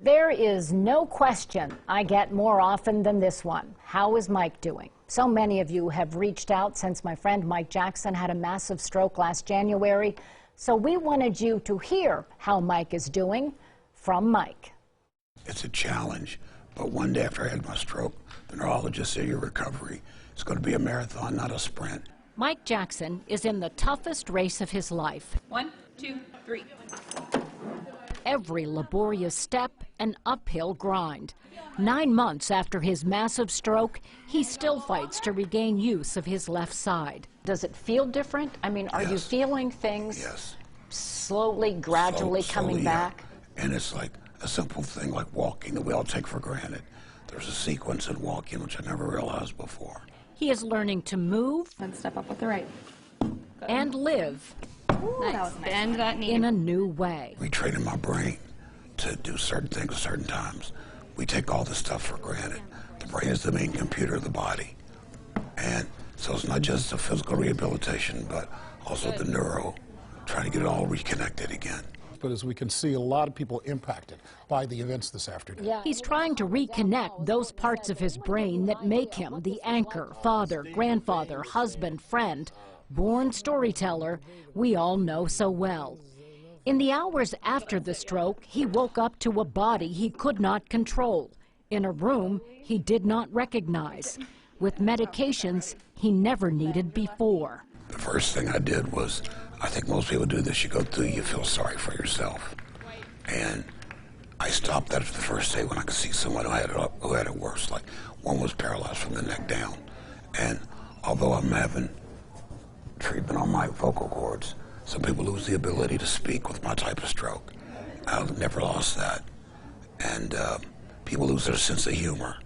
There is no question I get more often than this one. How is Mike doing? So many of you have reached out since my friend Mike Jackson had a massive stroke last January. So we wanted you to hear how Mike is doing from Mike. It's a challenge, but one day after I had my stroke, the neurologist said your recovery is going to be a marathon, not a sprint. Mike Jackson is in the toughest race of his life. 1, 2, 3. Every laborious step an uphill grind. 9 months after his massive stroke, he still fights to regain use of his left side. Does it feel different? I mean, are you feeling things slowly, gradually coming back? And it's like a simple thing like walking that we all take for granted. There's a sequence in walking which I never realized before. He is learning to move And step up with the right. and live Nice. Bend that knee. in a new way. Retraining my brain to do certain things at certain times. We take all this stuff for granted. The brain is the main computer of the body. And so it's not just the physical rehabilitation, but also the neuro, trying to get it all reconnected again. But as we can see, a lot of people impacted by the events this afternoon. He's trying to reconnect those parts of his brain that make him the anchor, father, grandfather, husband, friend, born storyteller we all know so well. In the hours after the stroke, he woke up to a body he could not control, in a room he did not recognize, with medications he never needed before. The first thing I did was, I think most people do this, you go through, you feel sorry for yourself. And I stopped that after the first day when I could see someone who had it worse, like one was paralyzed from the neck down. And although I'm having treatment on my vocal cords, some people lose the ability to speak with my type of stroke. I've never lost that. And people lose their sense of humor.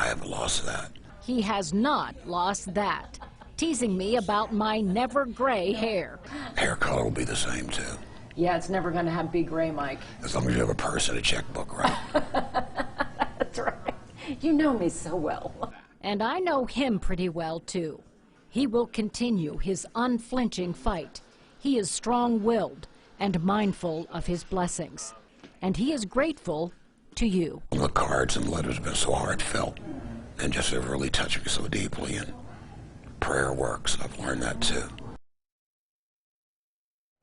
I haven't lost that. He has not lost that, teasing me about my never gray hair. Hair color will be the same too. Yeah, it's never going to be gray, Mike. As long as you have a purse and a checkbook, right? That's right. You know me so well. And I know him pretty well, too. He will continue his unflinching fight. He is strong-willed and mindful of his blessings. And he is grateful to you. The cards and letters have been so heartfelt and just have really touched me so deeply. And prayer works. I've learned that, too.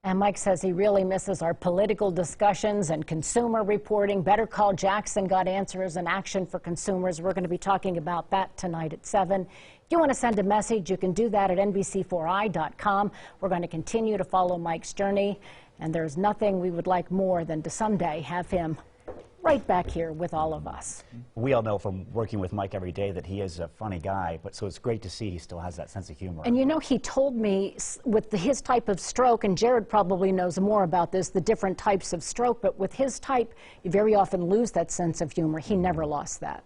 And Mike says he really misses our political discussions and consumer reporting. Better Call Jackson got answers and action for consumers. We're going to be talking about that tonight at 7. If you want to send a message, you can do that at NBC4i.com. We're going to continue to follow Mike's journey, and there's nothing we would like more than to someday have him right back here with all of us. We all know from working with Mike every day that he is a funny guy, but so it's great to see he still has that sense of humor. And you know, he told me with his type of stroke, and Jared probably knows more about this, the different types of stroke, but with his type, you very often lose that sense of humor. He never lost that.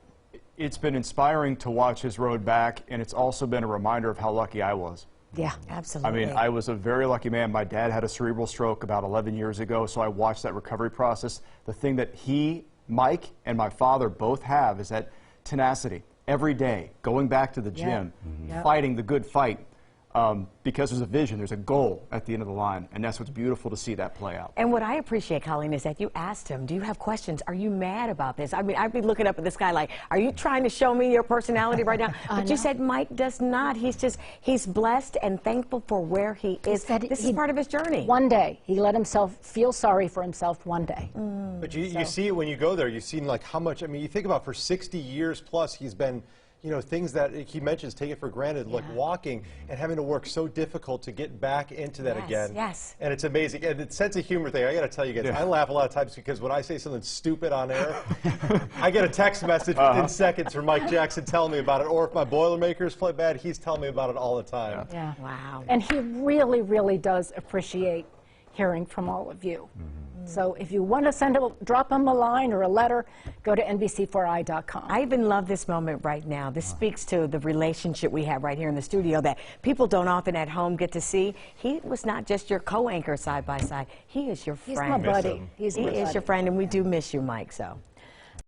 It's been inspiring to watch his road back, and it's also been a reminder of how lucky I was. Yeah, absolutely. I mean, I was a very lucky man. My dad had a cerebral stroke about 11 years ago, so I watched that recovery process. The thing that Mike and my father both have is that tenacity. Every day, going back to the gym, fighting the good fight, because there's a vision, there's a goal at the end of the line, and that's what's beautiful to see that play out. And what I appreciate, Colleen, is that you asked him, do you have questions? Are you mad about this? I mean, I'd be looking up at this guy like, are you trying to show me your personality right now? But you said Mike does not. He's blessed and thankful for where he is. This is part of his journey. One day, he let himself feel sorry for himself one day. But you see it when you go there, you've seen like how much, I mean, you think about for 60 years plus, he's been, you know, things that he mentions, take it for granted, like walking and having to work so difficult to get back into that again. Yes. And it's amazing. And the sense of humor thing, I got to tell you guys, I laugh a lot of times because when I say something stupid on air, I get a text message within seconds from Mike Jackson telling me about it. Or if my Boilermakers play bad, he's telling me about it all the time. Yeah. Wow. And he really, really does appreciate hearing from all of you. So if you want to drop him a line or a letter, go to NBC4i.com. I even love this moment right now. This speaks to the relationship we have right here in the studio that people don't often at home get to see. He was not just your co-anchor side by side. He is your friend. He's my buddy. He is your friend, and we do miss you, Mike. So.